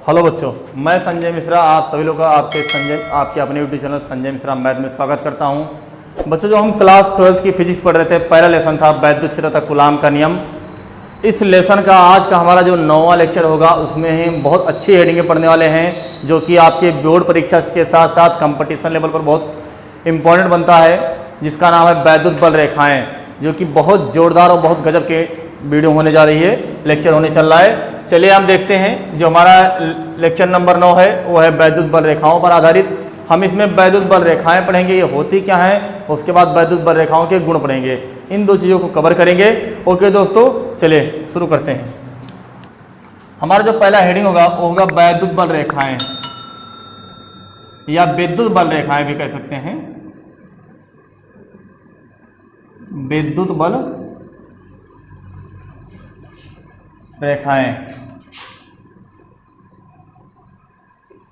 Hello बच्चों, मैं संजय मिश्रा आप सभी लोग का आपके अपने YouTube channel Sanjay Mishra math में स्वागत करता हूं। बच्चों, जो हम क्लास 12th की फिजिक्स पढ़ रहे थे, पहला लेसन था वैद्युत क्षेत्र तथा कूलाम का नियम। इस लेसन का आज का हमारा जो 9वां लेक्चर होगा उसमें हम बहुत अच्छी हेडिंगें पढ़ने वाले हैं, जो कि आपके बोर्ड परीक्षा के साथ साथ कंपटीशन लेवल पर बहुत इंपॉर्टेंट बनता है, जिसका नाम है वैद्युत बल रेखाएँ, जो कि बहुत जोरदार और बहुत गजब के वीडियो होने जा रही है, लेक्चर होने चल रहा है। चलिए हम देखते हैं। जो हमारा लेक्चर नंबर 9 है वो है वैद्युत बल रेखाओं पर आधारित। हम इसमें वैद्युत बल रेखाएं पढ़ेंगे, ये होती क्या हैं, उसके बाद वैद्युत बल रेखाओं के गुण पढ़ेंगे। इन दो चीज़ों को कवर करेंगे। ओके दोस्तों, चलिए शुरू करते हैं। हमारा जो पहला हेडिंग होगा वो होगा वैद्युत बल रेखाएं, या विद्युत बल रेखाएं भी कह सकते हैं। विद्युत बल रेखाएं,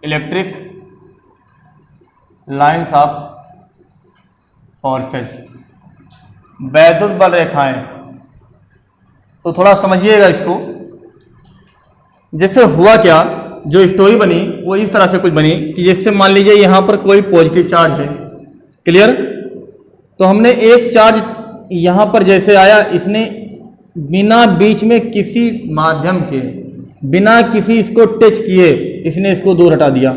इलेक्ट्रिक लाइन्स ऑफ फोर्सेज, वैद्युत बल रेखाएं। तो थोड़ा समझिएगा इसको। जैसे हुआ क्या, जो स्टोरी बनी वो इस तरह से कुछ बनी कि जैसे मान लीजिए यहाँ पर कोई पॉजिटिव चार्ज है, क्लियर। तो हमने एक चार्ज यहाँ पर जैसे आया, इसने बिना बीच में किसी माध्यम के, बिना किसी इसको टच किए, इसने इसको दूर हटा दिया।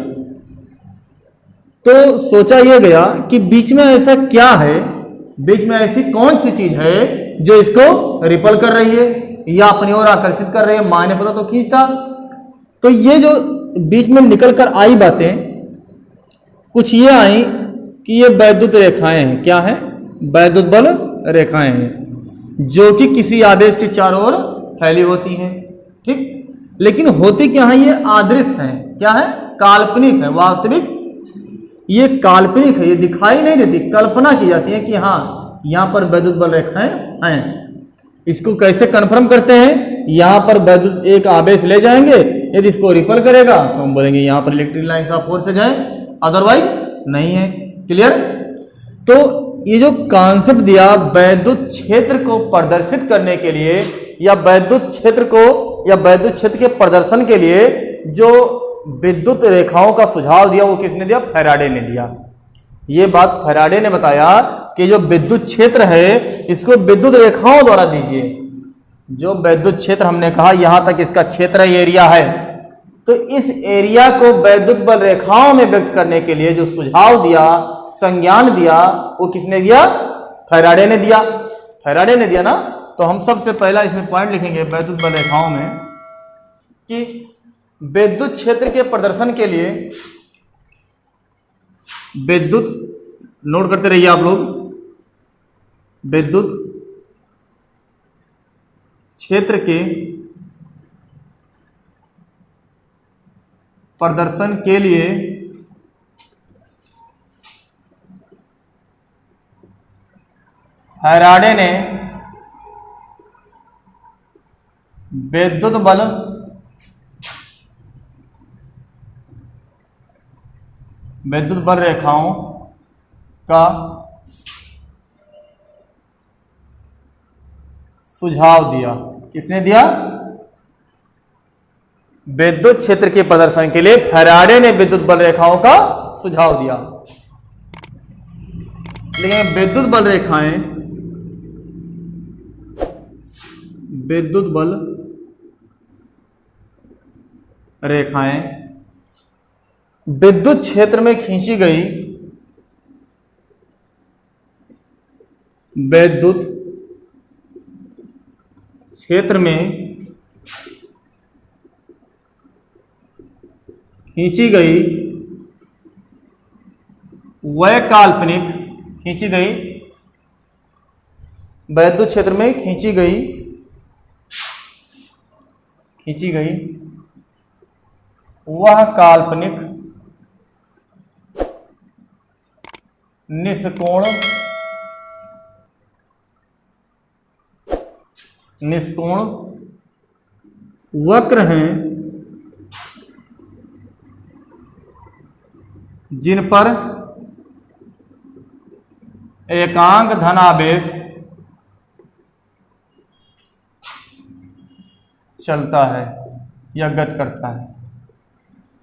तो सोचा यह गया कि बीच में ऐसा क्या है, बीच में ऐसी कौन सी चीज है जो इसको रिपल कर रही है या अपनी ओर आकर्षित कर रही है। मायने पता तो खींचता। तो ये जो बीच में निकल कर आई बातें कुछ ये आई कि ये वैद्युत रेखाएं हैं। क्या है? वैद्युत बल रेखाएं हैं, जो कि किसी आवेश के चारों ओर फैली होती हैं। ठीक, लेकिन होती क्या है? ये अदृश्य है। क्या है? काल्पनिक है। वास्तविक ये काल्पनिक है, ये दिखाई नहीं देती, कल्पना की जाती है कि हाँ यहाँ पर वैद्युत बल रेखाएं हैं। इसको कैसे कन्फर्म करते हैं? यहाँ पर वैद्युत एक आवेश ले जाएंगे, यदि इसको रिपल करेगा तो हम बोलेंगे यहाँ पर इलेक्ट्रिक लाइन्स ऑफ फोर्सेज है, अदरवाइज नहीं है। क्लियर? तो ये जो कॉन्सेप्ट दिया वैद्युत क्षेत्र को प्रदर्शित करने के लिए, या वैद्युत क्षेत्र को या वैद्युत क्षेत्र के प्रदर्शन के लिए जो विद्युत रेखाओं का सुझाव दिया, वो किसने दिया? फैराडे ने दिया। ये बात फैराडे ने बताया कि जो विद्युत क्षेत्र है इसको विद्युत रेखाओं द्वारा दीजिए। जो विद्युत क्षेत्र हमने कहा यहां तक इसका क्षेत्र एरिया है, तो इस एरिया को वैद्युत बल रेखाओं में व्यक्त करने के लिए जो सुझाव दिया, संज्ञान दिया, वो किसने दिया? फैराडे ने दिया। फैराडे ने दिया ना। तो हम सबसे पहला इसमें पॉइंट लिखेंगे वैद्युत बल रेखाओं में कि विद्युत क्षेत्र के प्रदर्शन के लिए, विद्युत, नोट करते रहिए आप लोग, विद्युत क्षेत्र के प्रदर्शन के लिए फैराडे ने विद्युत बल रेखाओं का सुझाव दिया। किसने दिया? विद्युत क्षेत्र के प्रदर्शन के लिए फैराडे ने विद्युत बल रेखाओं का सुझाव दिया। लेकिन विद्युत बल रेखाएं, विद्युत बल रेखाएं विद्युत क्षेत्र में खींची गई, विद्युत क्षेत्र में खींची गई वैकल्पिक, खींची गई विद्युत क्षेत्र में खींची गई वह काल्पनिक निष्कोण वक्र हैं, जिन पर एकांक धनावेश चलता है या गति करता है,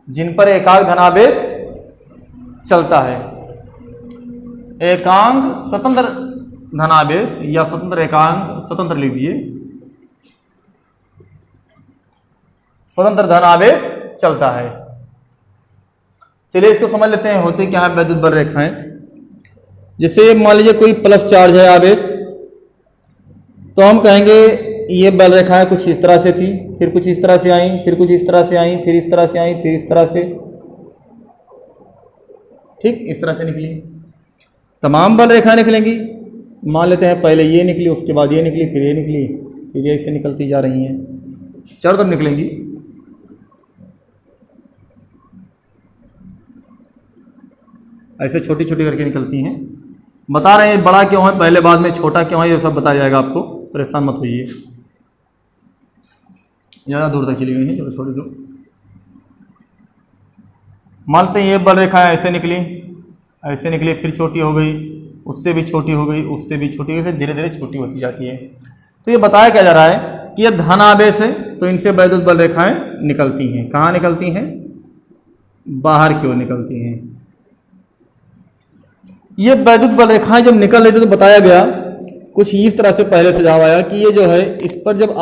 जिन पर एकांक धनावेश चलता है। एकांक स्वतंत्र धनावेश या स्वतंत्र एकांक, स्वतंत्र लिख दीजिए, स्वतंत्र धनावेश चलता है। चलिए इसको समझ लेते हैं, होते क्या है वैद्युत बल रेखाएं। जैसे मान लीजिए कोई प्लस चार्ज है आवेश, तो हम कहेंगे ये बल रेखाएं कुछ इस तरह से थी, फिर कुछ इस तरह से आई, फिर कुछ इस तरह से आई, फिर इस तरह से आई, फिर इस तरह से, ठीक इस तरह से निकली। तमाम बल रेखाएं निकलेंगी। मान लेते हैं पहले ये निकली, उसके बाद ये निकली, फिर ये निकली, फिर ये ऐसे निकलती जा रही हैं, चारों तरफ निकलेंगी। ऐसे छोटी छोटी करके निकलती हैं। बता रहे हैं बड़ा क्यों है, पहले बाद में छोटा क्यों है, ये सब बताया जाएगा आपको, परेशान मत होइए। ज़्यादा दूर तक चली गई है, चलो छोड़ दो। मानते हैं ये बल रेखा ऐसे निकली, ऐसे निकली, फिर छोटी हो गई, उससे भी छोटी हो गई, उससे भी छोटी हो गई, फिर धीरे धीरे छोटी होती जाती है। तो ये बताया क्या जा रहा है कि ये धन आवेश है, तो इनसे वैद्युत बल रेखाएं निकलती हैं। कहाँ निकलती हैं? बाहर की ओर निकलती हैं। ये वैद्युत बल रेखाएं जब निकल रही थी तो बताया गया कुछ इस तरह से, पहले सुझाव आया कि ये जो है इस पर जब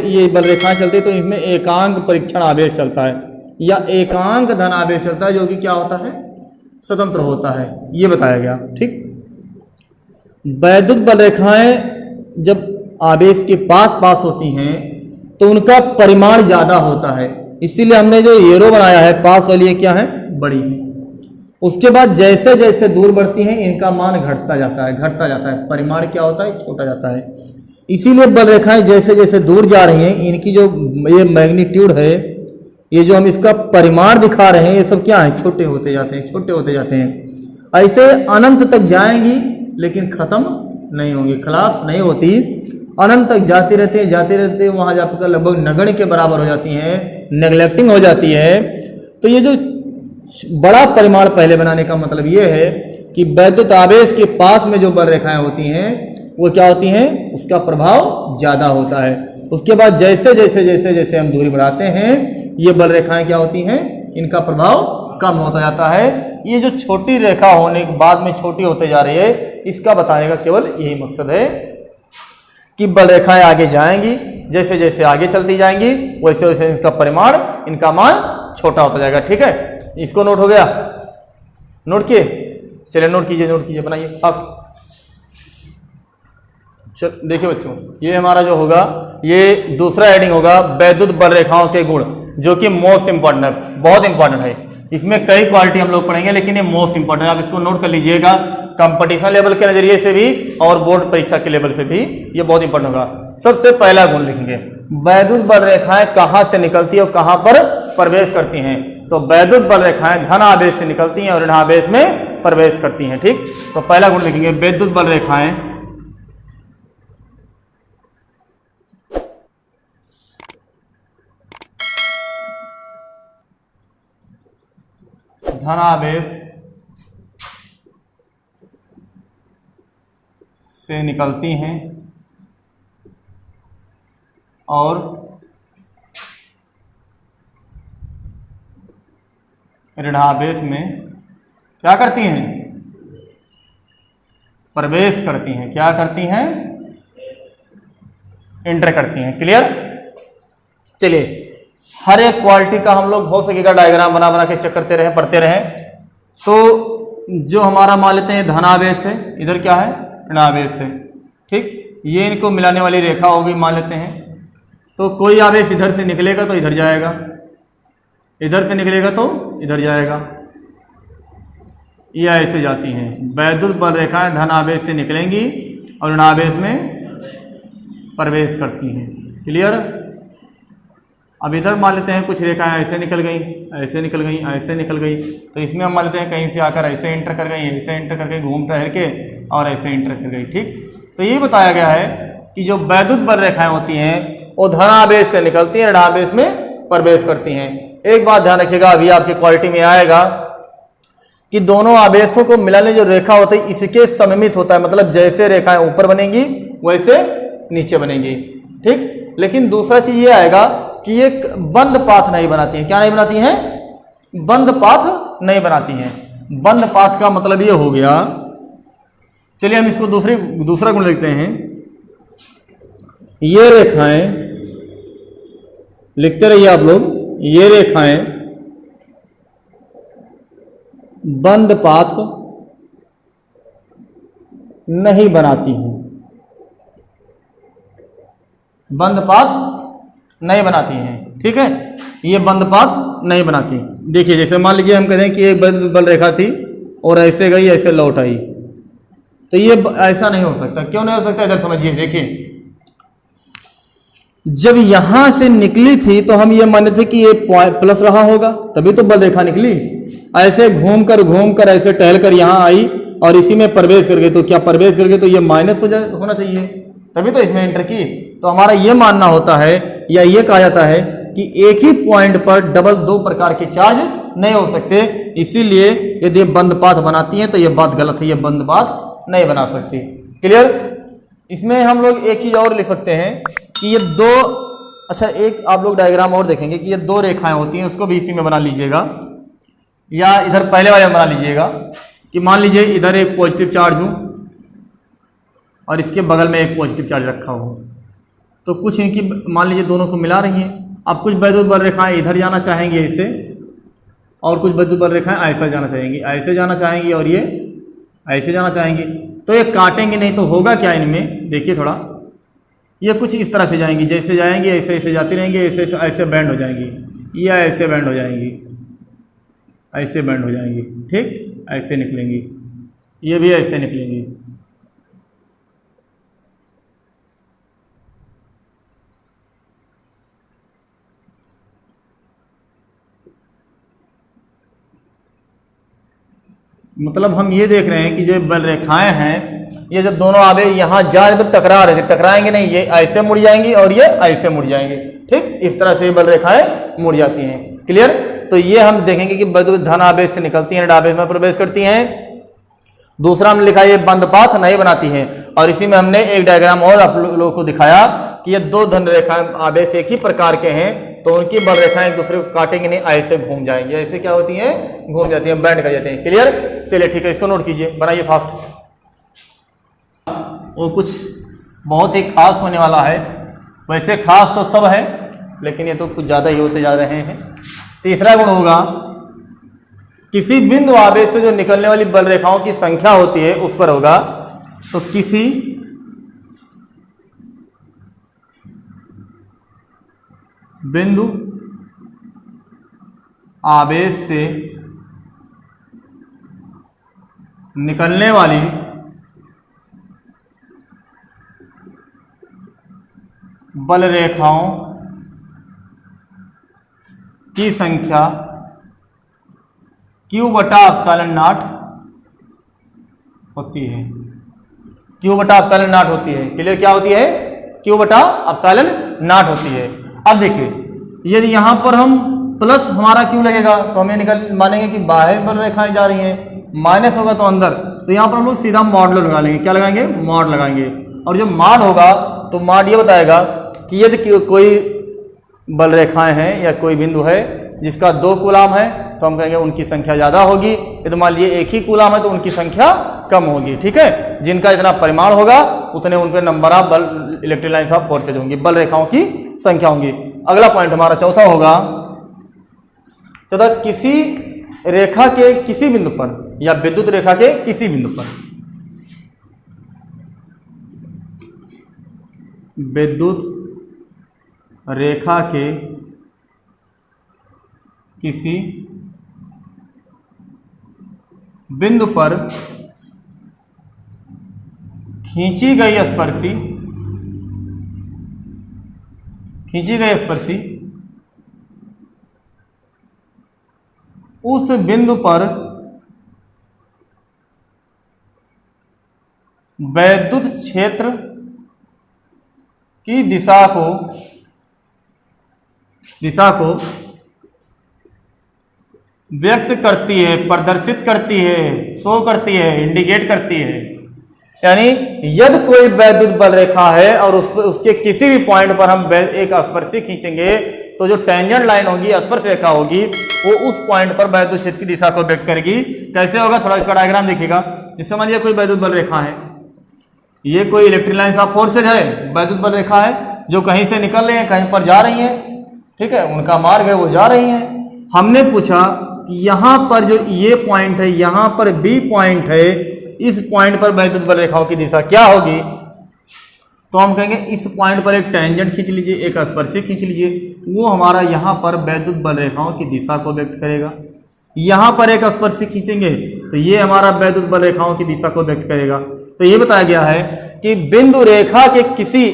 ये बल रेखाएं चलती है तो इसमें एकांक परीक्षण आवेश चलता है या एकांक धन आवेश चलता है, जो कि क्या होता है? स्वतंत्र होता है, ये बताया गया। ठीक, वैद्युत बल रेखाएं जब आवेश के पास पास होती हैं तो उनका परिमाण ज्यादा होता है, इसीलिए हमने जो एरो बनाया है पास वाली ये क्या है? बड़ी है। उसके बाद जैसे जैसे दूर बढ़ती हैं इनका मान घटता जाता है, घटता जाता है, परिमाण क्या होता है? छोटा जाता है। इसीलिए बल रेखाएं जैसे जैसे दूर जा रही हैं इनकी जो ये मैग्नीट्यूड है, ये जो हम इसका परिमाण दिखा रहे हैं, ये सब क्या है? छोटे होते जाते हैं, छोटे होते जाते हैं। ऐसे अनंत तक जाएंगी लेकिन खत्म नहीं होंगी, खलास नहीं होती, अनंत तक जाते रहते हैं, जाते रहते हैं, वहां जाकर लगभग नगण्य के बराबर हो जाती हैं, नेग्लेक्टिंग हो जाती है। तो ये जो बड़ा परिमाण पहले बनाने का मतलब ये है कि वैद्युत आवेश के पास में जो बल रेखाएं होती हैं वो क्या होती हैं? उसका प्रभाव ज्यादा होता है। उसके बाद जैसे जैसे जैसे जैसे हम दूरी बढ़ाते हैं ये बल रेखाएं क्या होती हैं? इनका प्रभाव कम होता जाता है। ये जो छोटी रेखा होने के बाद में छोटी होते जा रही है, इसका बताने का केवल यही मकसद है कि बल रेखाएं आगे जाएंगी, जैसे जैसे आगे चलती जाएंगी वैसे वैसे इनका परिमाण, इनका मान छोटा होता जाएगा। ठीक है, इसको नोट हो गया? नोट किए? चलिए नोट कीजिए, नोट कीजिए, बनाइए फास्ट। चल देखिए बच्चों, ये हमारा जो होगा ये दूसरा हेडिंग होगा वैद्युत बल रेखाओं के गुण, जो कि मोस्ट इंपॉर्टेंट है, बहुत इंपॉर्टेंट है। इसमें कई क्वालिटी हम लोग पढ़ेंगे लेकिन ये मोस्ट इंपॉर्टेंट है, आप इसको नोट कर लीजिएगा। कंपटीशन लेवल के नजरिए से भी और बोर्ड परीक्षा के लेवल से भी ये बहुत इंपॉर्टेंट होगा। सबसे पहला गुण लिखेंगे, वैद्युत बल रेखाएं कहां से निकलती है और कहां पर प्रवेश करती हैं? तो वैद्युत बल रेखाएं धन आवेश से निकलती हैं और ऋण आवेश में प्रवेश करती हैं। ठीक, तो पहला गुण लिखेंगे, वैद्युत बल रेखाएं धन आवेश से निकलती हैं और ऋणावेश में क्या करती हैं? प्रवेश करती हैं। क्या करती हैं? एंटर करती हैं। क्लियर? चलिए, हर एक क्वालिटी का हम लोग हो सकेगा डायग्राम बना बना के चेक करते रहें, पढ़ते रहें। तो जो हमारा मान लेते हैं धनावेश है, इधर क्या है? ऋणावेश है। ठीक, ये इनको मिलाने वाली रेखा होगी मान लेते हैं। तो कोई आवेश इधर से निकलेगा तो इधर जाएगा, इधर से निकलेगा तो इधर जाएगा, ये ऐसे जाती हैं। वैद्युत बल रेखाएं धन आवेश से निकलेंगी और ऋणावेश में प्रवेश करती हैं। क्लियर? अब इधर मान लेते हैं कुछ रेखाएं ऐसे निकल गई, ऐसे निकल गई, ऐसे निकल गई, तो इसमें हम मान लेते हैं कहीं से आकर ऐसे एंटर कर गई, ऐसे एंटर करके घूम टहल के और ऐसे एंटर कर गई। ठीक, तो ये बताया गया है कि जो वैद्युत बल रेखाएं होती हैं वो धन आवेश से निकलती हैं, ऋण आवेश में प्रवेश करती हैं। एक बात ध्यान रखिएगा, अभी आपके क्वालिटी में आएगा कि दोनों आवेशों को मिलाने जो रेखा होती है इसके सममित होता है, मतलब जैसे रेखाएं ऊपर बनेंगी वैसे नीचे बनेंगी। ठीक, लेकिन दूसरा चीज ये आएगा कि एक बंद पाथ नहीं बनाती है। क्या नहीं बनाती हैं? बंद पाथ नहीं बनाती हैं। बंद पाथ का मतलब ये हो गया, चलिए हम इसको दूसरा गुण लिखते हैं। ये रेखाएं, लिखते रहिए आप लोग, ये रेखाएं बंद पाथ नहीं बनाती हैं। बंद पाथ नहीं बनाती हैं, ठीक है, ये बंद पाथ नहीं बनाती। देखिए जैसे मान लीजिए हम कहते हैं कि एक वैद्युत बल रेखा थी और ऐसे गई ऐसे लौट आई, तो ये ऐसा नहीं हो सकता। क्यों नहीं हो सकता? इधर समझिए, देखिए जब यहां से निकली थी तो हम ये मानते थे कि ये प्लस रहा होगा, तभी तो बल रेखा निकली। ऐसे घूम कर ऐसे टहल कर यहां आई और इसी में प्रवेश कर गई, तो क्या प्रवेश कर गई तो ये माइनस होना चाहिए, तभी तो इसमें एंटर की। तो हमारा ये मानना होता है या ये कहा जाता है कि एक ही पॉइंट पर डबल दो प्रकार के चार्ज नहीं हो सकते, इसीलिए यदि बंद पाथ बनाती हैं तो ये बात गलत है, ये बंद पाथ नहीं बना सकती। क्लियर? इसमें हम लोग एक चीज और लिख सकते हैं कि ये दो, अच्छा एक आप लोग डायग्राम और देखेंगे कि ये दो रेखाएं होती हैं, उसको भी इसी में बना लीजिएगा या इधर पहले वाले में बना लीजिएगा कि मान लीजिए इधर एक पॉजिटिव चार्ज हो और इसके बगल में एक पॉजिटिव चार्ज रखा हो, तो कुछ इनकी मान लीजिए दोनों को मिला रही हैं। अब कुछ वैद्युत बल रेखाएं इधर जाना चाहेंगी ऐसे, और कुछ वैद्युत बल रेखाएं ऐसा जाना चाहेंगी, ऐसे जाना चाहेंगी और ये ऐसे जाना चाहेंगी, तो ये काटेंगे नहीं। तो होगा क्या इनमें, देखिए थोड़ा, ये कुछ इस तरह से जाएंगी, जैसे जाएंगी ऐसे ऐसे जाती रहेंगी, ऐसे ऐसे बैंड हो जाएंगी, या ऐसे बैंड हो जाएंगी, ऐसे बैंड हो जाएंगी, ठीक, ऐसे निकलेंगी, ये भी ऐसे निकलेंगी। मतलब हम ये देख रहे हैं कि जो बल रेखाएं हैं, ये जब दोनों आवे यहाँ जा रहे तो टकरा रहे थे, टकराएंगे नहीं, ये ऐसे मुड़ जाएंगी और ये ऐसे मुड़ जाएंगे, ठीक, इस तरह से बल रेखाएं मुड़ जाती हैं। क्लियर? तो ये हम देखेंगे कि वैद्युत धन आवेश से निकलती हैं, ऋण आवेश में प्रवेश करती हैं। दूसरा हमने लिखा ये बंद पाथ नहीं बनाती हैं, और इसी में हमने एक डायग्राम और आप लोगों को दिखाया कि ये दो धन रेखाएं आवेश एक ही प्रकार के हैं, तो उनकी बल रेखाएं एक दूसरे को काटेंगे नहीं, ऐसे घूम जाएंगे, ऐसे क्या होती हैं, घूम जाती हैं, बैंड कर जाते हैं। क्लियर? चलिए ठीक है, इसको नोट कीजिए, बनाइए फास्ट। वो कुछ बहुत ही खास होने वाला है, वैसे खास तो सब है लेकिन ये तो कुछ ज़्यादा ही होते जा रहे हैं। तीसरा गुण होगा, किसी बिंदु आवेश से जो निकलने वाली बल रेखाओं की संख्या होती है उस पर होगा। तो किसी बिंदु आवेश से निकलने वाली बल रेखाओं की संख्या Q/ε0 होती है। Q/ε0 होती है। क्लियर? क्या होती है? Q/ε0 होती है। अब देखिए, यदि यहां पर हम प्लस हमारा क्यों लगेगा तो हमें मानेंगे कि बाहर बल रेखाएं जा रही हैं, माइनस होगा तो अंदर, तो यहां पर हम लोग सीधा मॉडुलर लगा लेंगे। क्या लगाएंगे? मॉड लगाएंगे। और जब मॉड होगा तो मॉड ये बताएगा कि यदि कोई बल रेखाएं हैं या कोई बिंदु है जिसका 2 कूलाम है तो हम कहेंगे उनकी संख्या ज़्यादा होगी, यदि मान लीजिए 1 ही कूलाम है तो उनकी संख्या कम होगी। ठीक है? जिनका इतना परिमाण होगा उतने उनके नंबर ऑफ बल इलेक्ट्रिक लाइन्स ऑफ फोर्सेज होंगी, बल रेखाओं की संख्या होंगी। अगला पॉइंट हमारा चौथा होगा, किसी रेखा के किसी बिंदु पर या विद्युत रेखा के किसी बिंदु पर, विद्युत रेखा के किसी बिंदु पर खींची गई स्पर्शी उस बिंदु पर वैद्युत क्षेत्र की दिशा को व्यक्त करती है, प्रदर्शित करती है, शो करती है, इंडिकेट करती है। यानी यदि कोई वैद्युत बल रेखा है और उसके किसी भी पॉइंट पर हम एक स्पर्शी खींचेंगे तो जो टेंजेंट लाइन होगी, स्पर्श रेखा होगी, वो उस पॉइंट पर वैद्युत क्षेत्र की दिशा को व्यक्त करेगी। कैसे होगा, थोड़ा इसका डायग्राम देखिएगा। इस समझिए कोई वैद्युत बल रेखा है, ये कोई इलेक्ट्रिक लाइंस ऑफ फोर्सेज है, वैद्युत बल रेखा है, जो कहीं से निकल रही है, कहीं पर जा रही है, ठीक है, उनका मार्ग है, वो जा रही है। हमने पूछा कि यहाँ पर जो ये पॉइंट है, यहाँ पर बी पॉइंट है, इस पॉइंट पर वैद्युत बल रेखाओं की दिशा क्या होगी? तो हम कहेंगे इस पॉइंट पर एक टेंजेंट खींच लीजिए, एक स्पर्शी खींच लीजिए, वो हमारा यहाँ पर वैद्युत बल रेखाओं की दिशा को व्यक्त करेगा। यहाँ पर एक स्पर्शी खींचेंगे तो ये हमारा वैद्युत बल रेखाओं की दिशा को व्यक्त करेगा। तो ये बताया गया है कि बिंदु रेखा के किसी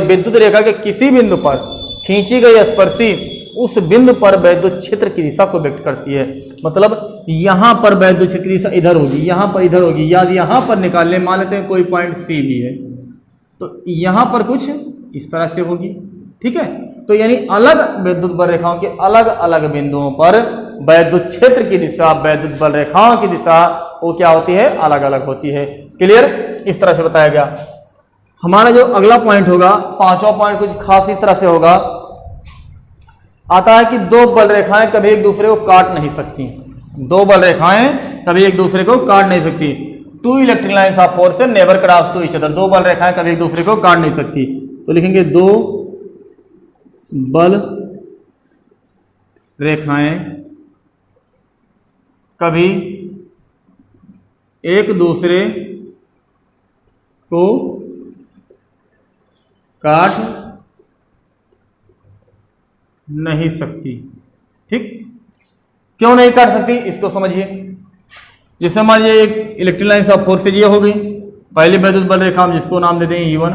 विद्युत रेखा के किसी बिंदु पर खींची गई स्पर्शी उस बिंदु पर वैद्युत क्षेत्र की दिशा को व्यक्त करती है। मतलब यहाँ पर वैद्युत क्षेत्र की दिशा इधर होगी, यहाँ पर इधर होगी, या यहाँ पर निकाल ले, मान लेते हैं कोई पॉइंट सी भी है, तो यहाँ पर कुछ इस तरह से होगी, ठीक है। तो यानी अलग विद्युत बल रेखाओं के अलग अलग बिंदुओं पर वैद्युत क्षेत्र की दिशा, वैद्युत बल रेखाओं की दिशा वो क्या होती है, अलग अलग होती है। क्लियर, इस तरह से बताया गया। हमारा जो अगला पॉइंट होगा, पांचवा पॉइंट कुछ खास इस तरह से होगा, आता है कि दो बल रेखाएं कभी एक दूसरे को काट नहीं सकती। दो बल रेखाएं कभी एक दूसरे को काट नहीं सकती। Two electric lines of force never cross to each other. दो बल रेखाएं कभी एक दूसरे को काट नहीं सकती। तो लिखेंगे दो बल रेखाएं कभी एक दूसरे को काट नहीं सकती। ठीक, क्यों नहीं काट सकती इसको समझिए। जैसे मान लीजिए एक इलेक्ट्रिक लाइन ऑफ फोर्सेज ये हो गई, पहली वैद्युत बल रेखा हम जिसको नाम देते हैं E1,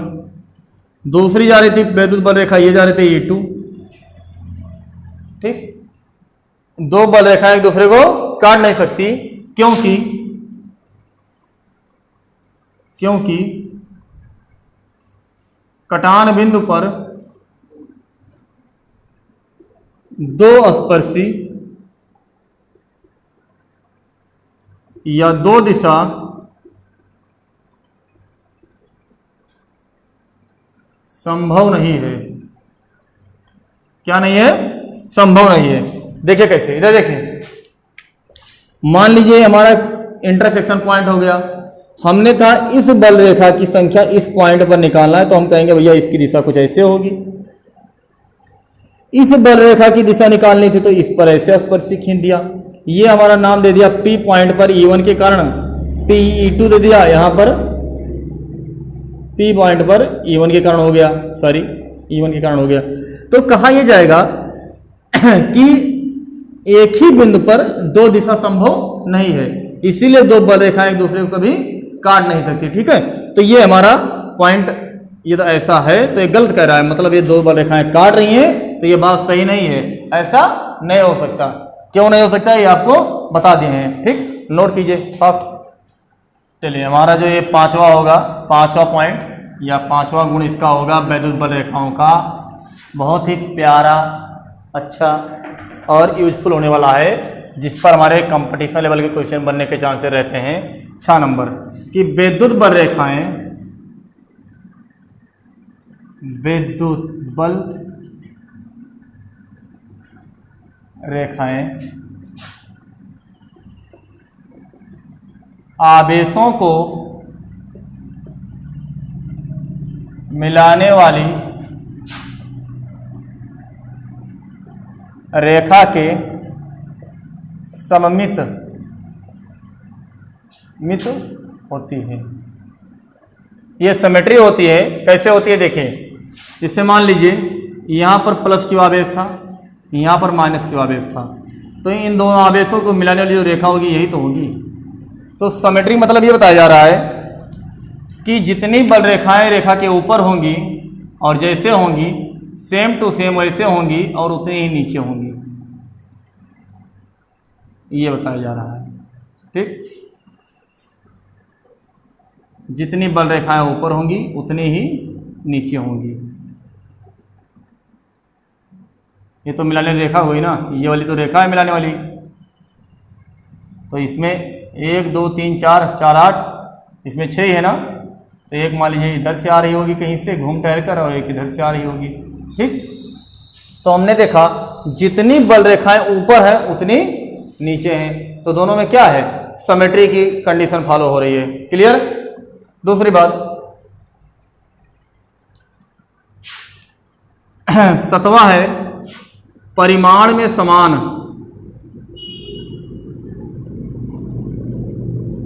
दूसरी जा रही थी वैद्युत बल रेखा ये जा रहे थे E2। ठीक, दो बल रेखाएं एक दूसरे को काट नहीं सकती क्योंकि कटान बिंदु पर दो स्पर्शी या दो दिशा संभव नहीं है। क्या नहीं है? संभव नहीं है। देखिए कैसे, इधर देखिए, मान लीजिए हमारा इंटरसेक्शन पॉइंट हो गया। हमने कहा इस बल रेखा की संख्या इस पॉइंट पर निकालना है, तो हम कहेंगे भैया इसकी दिशा कुछ ऐसे होगी। इस बल रेखा की दिशा निकालनी थी तो इस पर ऐसे स्पर्शी खींच दिया। ये हमारा नाम दे दिया P पॉइंट पर E1 के कारण, P E2 दे दिया यहाँ पर, P पॉइंट पर E1 के कारण हो गया, सॉरी E1 के कारण हो गया। तो कहा यह जाएगा कि एक ही बिंदु पर दो दिशा संभव नहीं है, इसीलिए दो बल रेखाएं एक दूसरे को कभी काट नहीं सकती। ठीक है, तो ये हमारा पॉइंट ये तो ऐसा है, तो ये गलत कह रहा है, मतलब ये दो बल रेखाएं काट रही हैं, तो ये बात सही नहीं है, ऐसा नहीं हो सकता। क्यों नहीं हो सकता ये आपको बता दिए हैं। ठीक, नोट कीजिए फास्ट। चलिए हमारा जो ये पांचवा होगा, पांचवा पॉइंट या पांचवा गुण इसका होगा वैद्युत बल रेखाओं का। बहुत ही प्यारा, अच्छा और यूजफुल होने वाला है, जिस पर हमारे कंपटीशन लेवल के क्वेश्चन बनने के चांसेस रहते हैं। 6 नंबर कि विद्युत बल रेखाएं आवेशों को मिलाने वाली रेखा के सममित होती है। ये सिमेट्री होती है। कैसे होती है देखिए, जैसे मान लीजिए यहाँ पर प्लस क्यू आवेश था, यहाँ पर माइनस क्यू आवेश था, तो इन दोनों आवेशों को मिलाने वाली जो रेखा होगी यही तो होगी। तो सिमेट्री मतलब ये बताया जा रहा है कि जितनी बल रेखाएं रेखा के ऊपर होंगी और जैसे होंगी सेम टू सेम वैसे होंगी और उतनी ही नीचे होंगी, ये बताया जा रहा है। ठीक, जितनी बल रेखाएं ऊपर होंगी उतनी ही नीचे होंगी। ये तो मिलाने वाली रेखा हुई ना, ये वाली तो रेखा है मिलाने वाली। तो इसमें 1 2 3 4 4 8, इसमें 6 है ना, तो एक मान लीजिए इधर से आ रही होगी कहीं से घूम टहल कर, और एक इधर से आ रही होगी। ठीक, तो हमने देखा जितनी बल रेखाएं ऊपर है उतनी नीचे हैं, तो दोनों में क्या है, सिमेट्री की कंडीशन फॉलो हो रही है। क्लियर। दूसरी बात, सतवा है परिमाण में समान,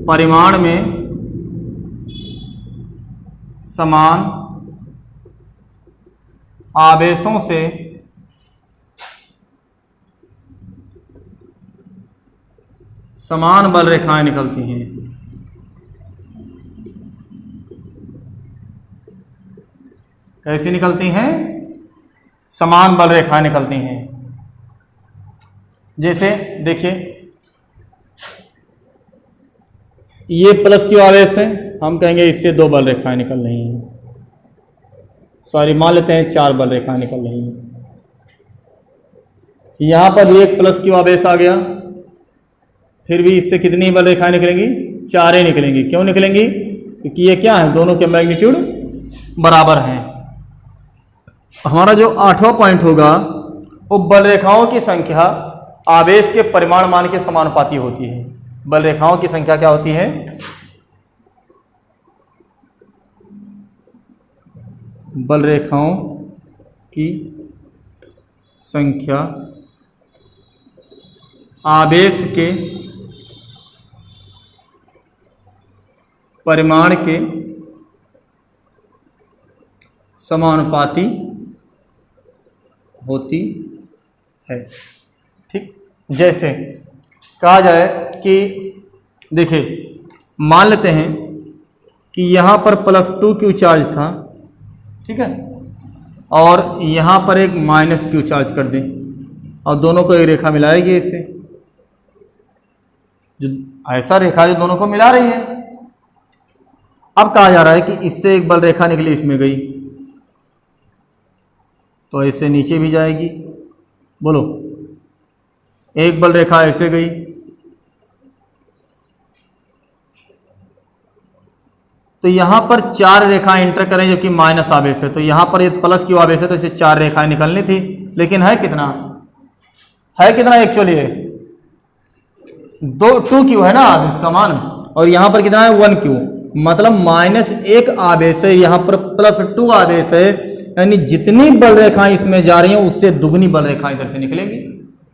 परिमाण में समान आवेशों से समान बल रेखाएं निकलती हैं। कैसी निकलती हैं, समान बल रेखाएं निकलती हैं। जैसे देखिए ये प्लस क्यू आवेश है, हम कहेंगे इससे 2 बल रेखाएं निकल रही हैं, सॉरी मान लेते हैं 4 बल रेखाएं निकल रही हैं। यहां पर एक प्लस क्यू आवेश आ गया, फिर भी इससे कितनी बल रेखाएं निकलेंगी, 4 ही निकलेंगी। क्यों निकलेंगी, क्योंकि ये क्या है, दोनों के मैग्नीट्यूड बराबर हैं। हमारा जो 8वां पॉइंट होगा वो बल रेखाओं की संख्या आवेश के परिमाण मान के समानुपाती होती है। बल रेखाओं की संख्या क्या होती है, बल रेखाओं की संख्या आवेश के परिमाण के समानुपाती होती है। ठीक, जैसे कहा जाए कि देखिए मान लेते हैं कि यहाँ पर +2 चार्ज था, ठीक है, और यहाँ पर एक -q चार्ज कर दें और दोनों को एक रेखा मिलाएगी इससे, जो ऐसा रेखा जो दोनों को मिला रही है। अब कहा जा रहा है कि इससे एक बल रेखा निकली, इसमें गई तो ऐसे नीचे भी जाएगी, बोलो एक बल रेखा ऐसे गई, तो यहां पर 4 रेखाएं इंटर करें जो कि माइनस आवेश है, तो यहां पर ये प्लस क्यू आवेश है तो इसे 4 रेखाएं निकलनी थी, लेकिन है कितना, एक्चुअली है 2q है ना इसका मान, और यहां पर कितना है 1q, मतलब -1 आवेश है, यहां पर +2 आवेश है, यानी जितनी बल रेखाएं इसमें जा रही हैं उससे दुगनी बल रेखाएं इधर से निकलेंगी।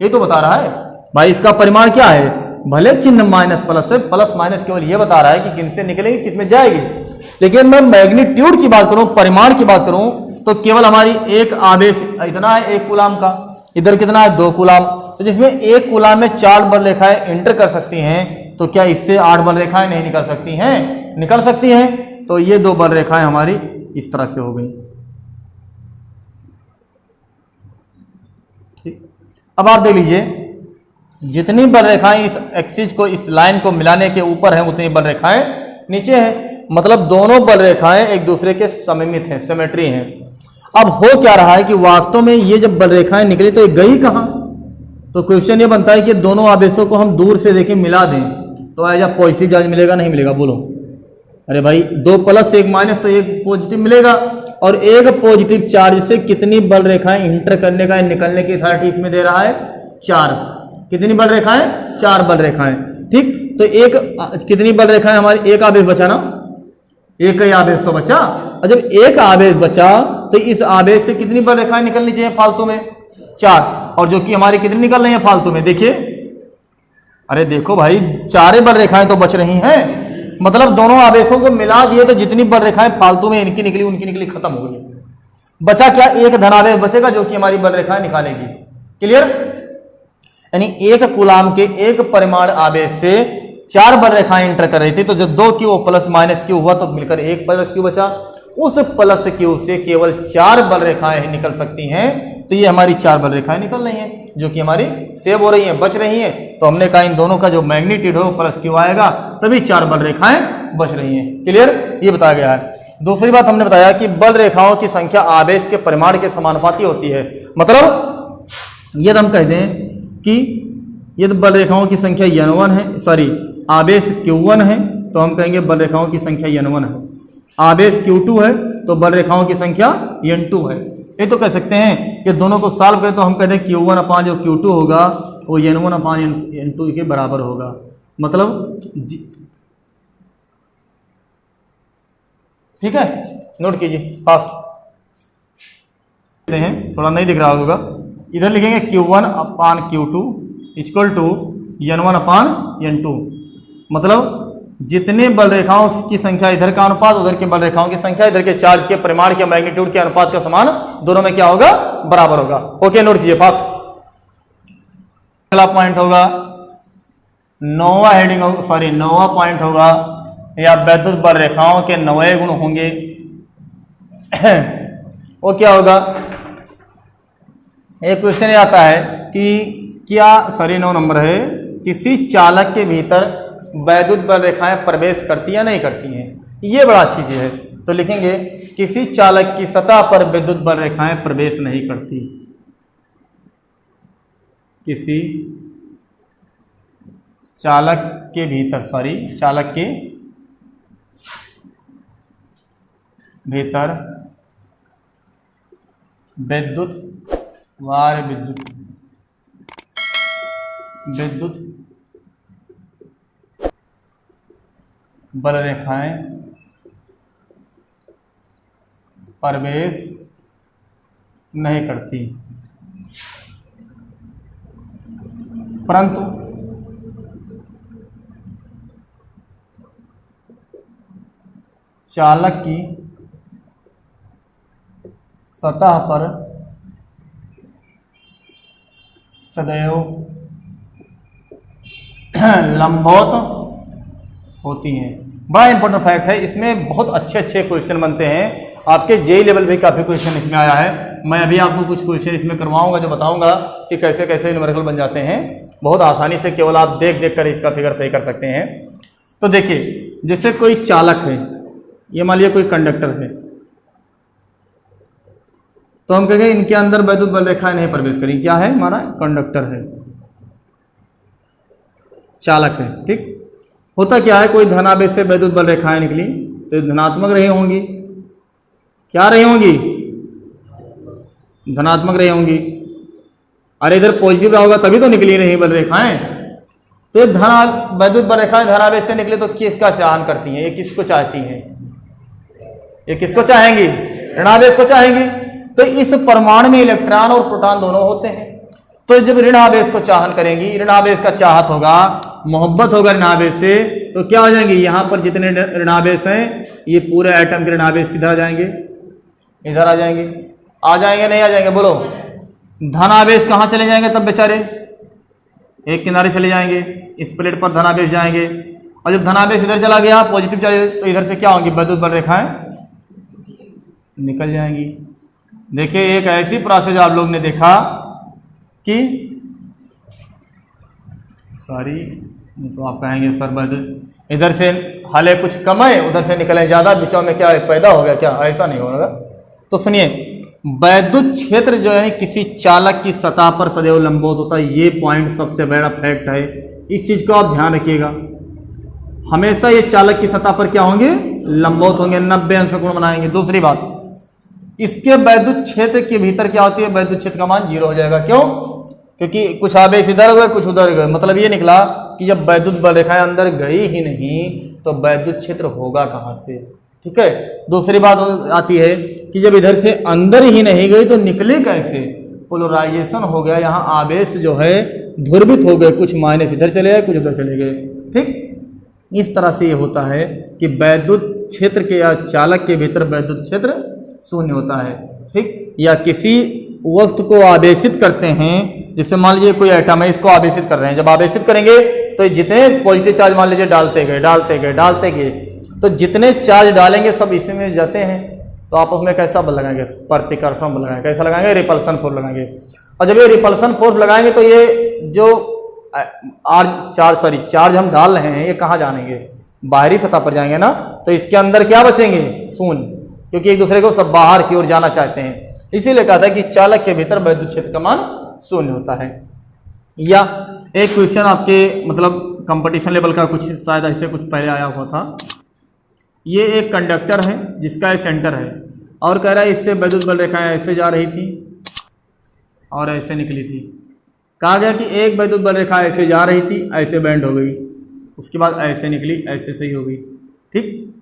ये तो बता रहा है भाई, इसका परिमाण क्या है, भले चिन्ह माइनस प्लस है, प्लस माइनस केवल ये बता रहा है कि किन से निकलेगी, किस में जाएगी। लेकिन मैं मैग्नीट्यूड की बात करूं, परिमाण की बात करूं, तो केवल हमारी एक आवेश इतना है 1 कूलाम का, इधर कितना है 2 कूलाम, तो जिसमें 1 कूलाम में 4 बल रेखाएं इंटर कर सकती हैं, तो क्या इससे 8 बल रेखाएं नहीं निकल सकती हैं, निकल सकती हैं। तो ये 2 बल रेखाएं हमारी इस तरह से हो गई। ठीक, अब आप देख लीजिए जितनी बल रेखाएं इस एक्सिस को, इस लाइन को मिलाने के ऊपर हैं, उतनी बल रेखाएं नीचे हैं, मतलब दोनों बल रेखाएं एक दूसरे के सममित हैं, सिमेट्री हैं। अब हो क्या रहा है कि वास्तव में ये जब बल रेखाएं निकली तो ये गई कहां, तो क्वेश्चन ये बनता है कि दोनों आवेशों को हम दूर से देखें मिला दें तो एज पॉजिटिव चार्ज मिलेगा, नहीं मिलेगा, बोलो। अरे भाई 2 प्लस 1 माइनस, तो 1 पॉजिटिव मिलेगा, और एक पॉजिटिव चार्ज से कितनी बल रेखाएं इंटर करने का निकलने की अथॉरिटी इसमें दे रहा है 4। कितनी बल रेखाएं, 4 बल रेखाएं। ठीक, तो एक कितनी बल रेखाएं हमारी, एक आवेश बचा ना, एक ही आवेश तो बचा, और जब एक आवेश बचा तो इस आवेश से कितनी बल रेखाएं निकलनी चाहिए फालतू में, 4, और जो कि हमारी कितनी निकल रही है फालतू में, देखिए, अरे देखो भाई 4 बल रेखाएं तो बच रही हैं, मतलब दोनों आवेशों को मिला दिए तो जितनी बल रेखाएं फालतू में इनकी निकली उनकी निकली, खत्म हो गई। बचा क्या, एक धनावेश बचेगा जो कि हमारी बल रेखाएं निकालेगी। क्लियर, यानी 1 कूलाम के एक परिमाण आवेश से 4 बल रेखाएं इंटर कर रही थी, तो जब 2q प्लस माइनस q हुआ तो मिलकर 1 प्लस q बचा, उस प्लस q से केवल 4 बल रेखाएं निकल सकती हैं, तो ये हमारी 4 बल रेखाएं निकल रही हैं जो कि हमारी सेव हो रही हैं, बच रही हैं। तो हमने कहा इन दोनों का जो मैग्नीट्यूड हो प्लस q आएगा, तभी 4 बल रेखाएं बच रही हैं। क्लियर, ये बताया गया है। दूसरी बात हमने बताया कि बल रेखाओं की संख्या आवेश के परिमाण के समानुपाती होती है, मतलब यदि हम कह दें कि यदि बल रेखाओं की संख्या n1 है, सॉरी आवेश q1 है, तो हम कहेंगे बल रेखाओं की संख्या n1 है, आवेश q2 है तो बल रेखाओं की संख्या n2 है। ये तो कह सकते हैं कि दोनों को सॉल्व करें तो हम कहते हैं Q1 अपान जो Q2 होगा वो N1 अपान N2 के बराबर होगा। मतलब ठीक है, नोट कीजिए फास्ट हैं, थोड़ा नहीं दिख रहा होगा। इधर लिखेंगे Q1 upon Q2 equal to N1 upon N2। मतलब जितने बल रेखाओं की संख्या इधर का अनुपात उधर के बल रेखाओं की संख्या इधर के चार्ज के परिमाण के मैग्नीट्यूड के अनुपात का समान दोनों में क्या होगा, बराबर होगा। ओके, नोट कीजिए फास्ट। अगला पॉइंट होगा नौवां हेडिंग, सॉरी नौवां पॉइंट होगा या वैद्युत बल रेखाओं के नौवे गुण होंगे। वो क्या होगा, एक क्वेश्चन आता है कि क्या, सॉरी 9 नंबर है, किसी चालक के भीतर वैद्युत बल रेखाएं प्रवेश करती या नहीं करती हैं। ये बड़ा अच्छी चीज है। तो लिखेंगे किसी चालक की सतह पर विद्युत बल रेखाएं प्रवेश नहीं करती। किसी चालक के भीतर, सॉरी चालक के भीतर विद्युत बल रेखाएं प्रवेश नहीं करती, परंतु चालक की सतह पर सदैव लंबवत होती हैं। बड़ा इंपॉर्टेंट फैक्ट है, इसमें बहुत अच्छे अच्छे क्वेश्चन बनते हैं। आपके जेई लेवल भी काफ़ी क्वेश्चन इसमें आया है। मैं अभी आपको कुछ क्वेश्चन इसमें करवाऊंगा जो बताऊंगा कि कैसे कैसे न्यूमेरिकल बन जाते हैं। बहुत आसानी से केवल आप देख देख कर इसका फिगर सही कर सकते हैं। तो देखिए, जैसे कोई चालक है, ये मान लिया कोई कंडक्टर है, तो हम कहेंगे इनके अंदर वैद्युत बल रेखाएं नहीं प्रवेश करें। क्या है, हमारा कंडक्टर है, चालक है, ठीक। होता क्या है, कोई धनावेश से वैद्युत बल रेखाएं निकली तो धनात्मक रही होंगी। क्या रही होंगी, धनात्मक रही होंगी। अरे इधर पॉजिटिव रहा होगा तभी तो निकली रही बल रेखाएं। तो वैद्युत बल रेखाएं धनावेश से निकले तो किसका चाहन करती हैं, ये किसको चाहती हैं, ये किसको चाहेंगी, ऋणावेश को चाहेंगी। तो इस परमाणु में इलेक्ट्रॉन और प्रोटॉन दोनों होते हैं। तो जब ऋणावेश को चाहन करेंगी, ऋणावेश का चाहत होगा, मोहब्बत होगा ऋणावेश से, तो क्या हो जाएंगे, यहां पर जितने ऋणावेश हैं ये पूरे एटम के ऋणावेश किधर आ जाएंगे, इधर आ जाएंगे। आ जाएंगे नहीं आ जाएंगे, बोलो। धनावेश कहां चले जाएंगे तब बेचारे, एक किनारे चले जाएंगे, इस प्लेट पर धनावेश जाएंगे। और जब धनावेश इधर चला गया, पॉजिटिव चले, तो इधर से क्या होंगी, वैद्युत बल रेखाएं निकल जाएंगी। देखिए, एक ऐसी प्रोसेस आप लोग ने देखा कि, सॉरी तो आप कहेंगे सर वैद्युत इधर से हले कुछ कम है, उधर से निकले ज्यादा, बीचों में क्या पैदा हो गया, क्या ऐसा नहीं होगा। तो सुनिए, वैद्युत क्षेत्र जो है किसी चालक की सतह पर सदैव लंबवत होता है। ये पॉइंट सबसे बड़ा फैक्ट है, इस चीज को आप ध्यान रखिएगा। हमेशा ये चालक की सतह पर क्या होंगे, लंबवत होंगे, 90 अंश कोण बनाएंगे। दूसरी बात, इसके वैद्युत क्षेत्र के भीतर क्या होती है, वैद्युत क्षेत्र का मान 0 हो जाएगा। क्यों, क्योंकि कुछ आवेश इधर गए कुछ उधर गए। मतलब ये निकला कि जब वैद्युत बल रेखाएं अंदर गई ही नहीं तो वैद्युत क्षेत्र होगा कहां से, ठीक है। दूसरी बात आती है कि जब इधर से अंदर ही नहीं गई तो निकले कैसे, पोलराइजेशन हो गया, यहाँ आवेश जो है ध्रुवित हो गए, कुछ माइनस इधर चले गए कुछ उधर चले गए, ठीक। इस तरह से ये होता है कि वैद्युत क्षेत्र के या चालक के भीतर वैद्युत क्षेत्र शून्य होता है, ठीक। या किसी वस्तु को आवेशित करते हैं, जैसे मान लीजिए कोई एटम है, इसको आवेशित कर रहे हैं। जब आवेशित करेंगे तो जितने पॉजिटिव चार्ज मान लीजिए डालते गए, तो जितने चार्ज डालेंगे सब इसी में जाते हैं। तो आप उसमें कैसा बल लगाएंगे, प्रतिकर्षण बल लगाएंगे। कैसा लगाएंगे, रिपल्सन फोर्स लगाएंगे। और जब ये रिपल्सन फोर्स लगाएंगे तो ये जो चार्ज हम डाल रहे हैं ये कहाँ जाएंगे, बाहरी सतह पर जाएंगे ना। तो इसके अंदर क्या बचेंगे, शून्य, क्योंकि एक दूसरे को सब बाहर की ओर जाना चाहते हैं। इसीलिए कहा था कि चालक के भीतर वैद्युत क्षेत्र का मान शून्य होता है। या एक क्वेश्चन आपके मतलब कंपटीशन लेवल का कुछ शायद ऐसे कुछ पहले आया हुआ था। ये एक कंडक्टर है जिसका ये सेंटर है। और कह रहा है इससे वैद्युत बल रेखाएं ऐसे जा रही थी और ऐसे निकली थी। कहा गया कि एक वैद्युत बल रेखा ऐसे जा रही थी, ऐसे बैंड हो गई, उसके बाद ऐसे निकली, ऐसे सही हो गई। ठीक,